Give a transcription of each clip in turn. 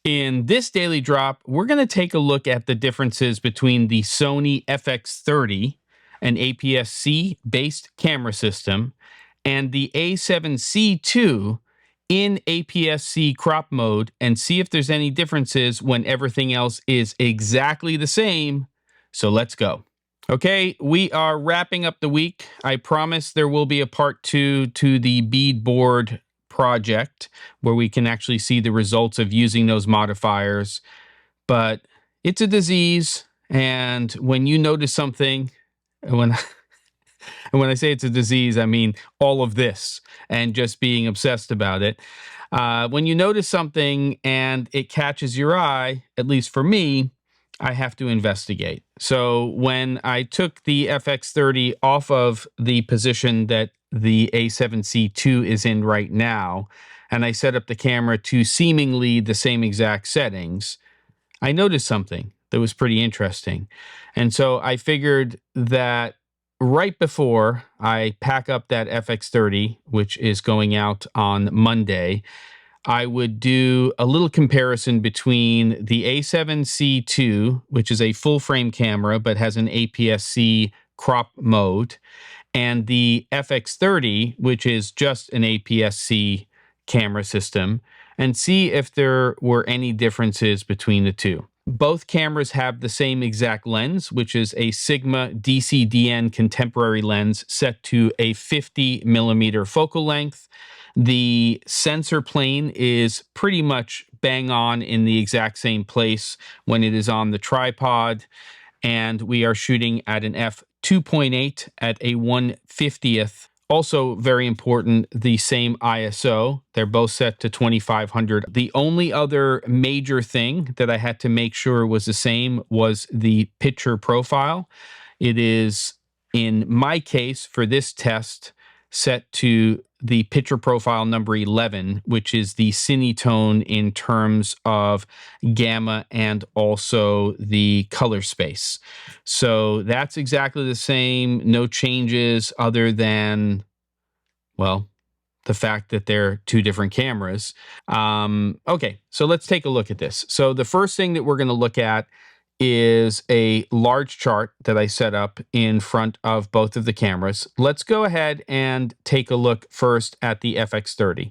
In this daily drop, we're going to take a look at the differences between the Sony FX30, an APS-C based camera system, and the a7C in APS-C crop mode, and see if there's any differences when everything else is exactly the same. So let's go. Okay, we are wrapping up the week. I promise there will be a part 2 to the beadboard project where we can actually see the results of using those modifiers. But it's a disease, and when you notice something, when and when I say it's a disease, I mean all of this and just being obsessed about it. When you notice something and it catches your eye, at least for me, I have to investigate. So when I took the FX30 off of the position that the a7C is in right now, and I set up the camera to seemingly the same exact settings, I noticed something that was pretty interesting. And so I figured that right before I pack up that FX30, which is going out on Monday, I would do a little comparison between the a7C, which is a full frame camera but has an APS-C crop mode, and the FX30, which is just an APS-C camera system, and see if there were any differences between the two. Both cameras have the same exact lens, which is a Sigma DCDN contemporary lens set to a 50mm focal length. The sensor plane is pretty much bang on in the exact same place when it is on the tripod, and we are shooting at an f2.8 at a 1/50th. Also very important, the same ISO. They're both set to 2500. The only other major thing that I had to make sure was the same was the picture profile. It is, in my case, for this test, set to the picture profile number 11, which is the Cinetone in terms of gamma and also the color space. So that's exactly the same, no changes other than, well, the fact that they're two different cameras. Okay, so let's take a look at this. So the first thing that we're going to look at is a large chart that I set up in front of both of the cameras. Let's go ahead and take a look first at the FX30.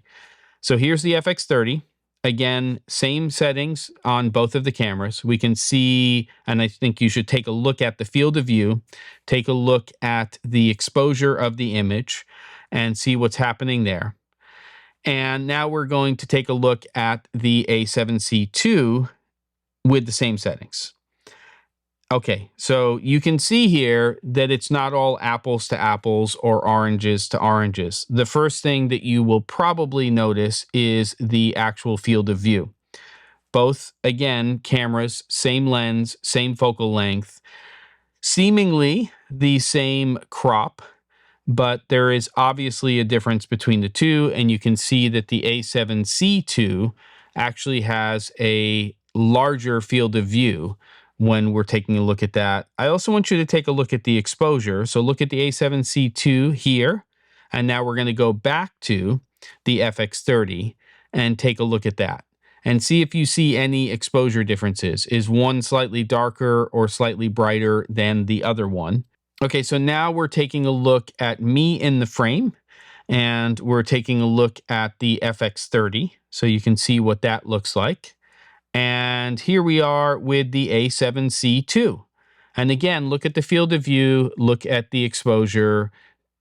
So here's the FX30. Again, same settings on both of the cameras. We can see, and I think you should take a look at the field of view, take a look at the exposure of the image, and see what's happening there. And now we're going to take a look at the a7C with the same settings. Okay, so you can see here that it's not all apples to apples or oranges to oranges. The first thing that you will probably notice is the actual field of view. Both, again, cameras, same lens, same focal length, seemingly the same crop, but there is obviously a difference between the two, and you can see that the a7C actually has a larger field of view when we're taking a look at that. I also want you to take a look at the exposure. So look at the a7C here, and now we're going to go back to the FX30 and take a look at that and see if you see any exposure differences. Is one slightly darker or slightly brighter than the other one? Okay, so now we're taking a look at me in the frame, and we're taking a look at the FX30, so you can see what that looks like. And here we are with the a7C. And again, look at the field of view, look at the exposure.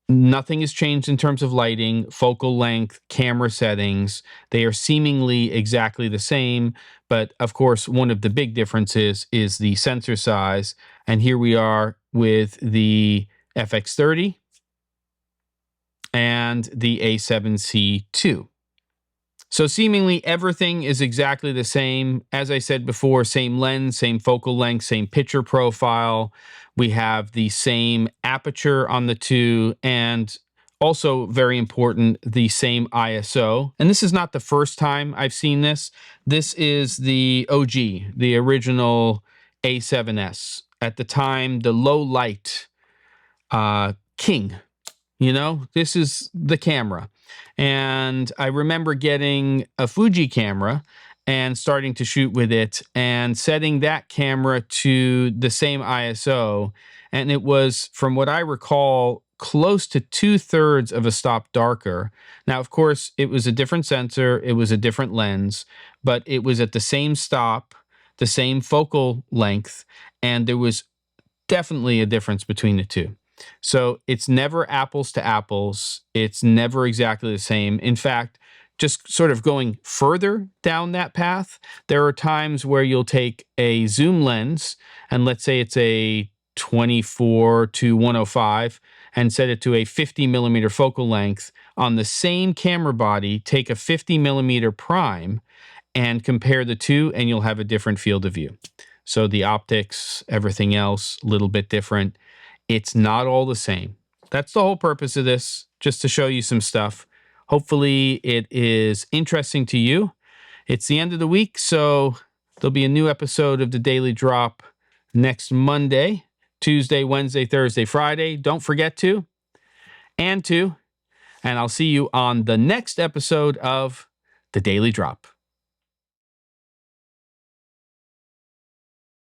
Nothing has changed in terms of lighting, focal length, camera settings. They are seemingly exactly the same, but of course, one of the big differences is the sensor size. And here we are with the FX30 and the a7C. So seemingly everything is exactly the same. As I said before, same lens, same focal length, same picture profile. We have the same aperture on the two, and also very important, the same ISO. And this is not the first time I've seen this. This is the OG, the original A7S. At the time, the low light king. You know, this is the camera. And I remember getting a Fuji camera, and starting to shoot with it and setting that camera to the same ISO. And it was, from what I recall, close to 2/3 of a stop darker. Now, of course, it was a different sensor, it was a different lens, but it was at the same stop, the same focal length, and there was definitely a difference between the two. So it's never apples to apples. It's never exactly the same. In fact, just sort of going further down that path, there are times where you'll take a zoom lens, and let's say it's a 24 to 105, and set it to a 50 millimeter focal length on the same camera body, take a 50 millimeter prime, and compare the two, and you'll have a different field of view. So the optics, everything else, a little bit different. It's not all the same. That's the whole purpose of this, just to show you some stuff. Hopefully it is interesting to you. It's the end of the week, so there'll be a new episode of the Daily Drop next Monday, Tuesday, Wednesday, Thursday, Friday. Don't forget to. And I'll see you on the next episode of the Daily Drop.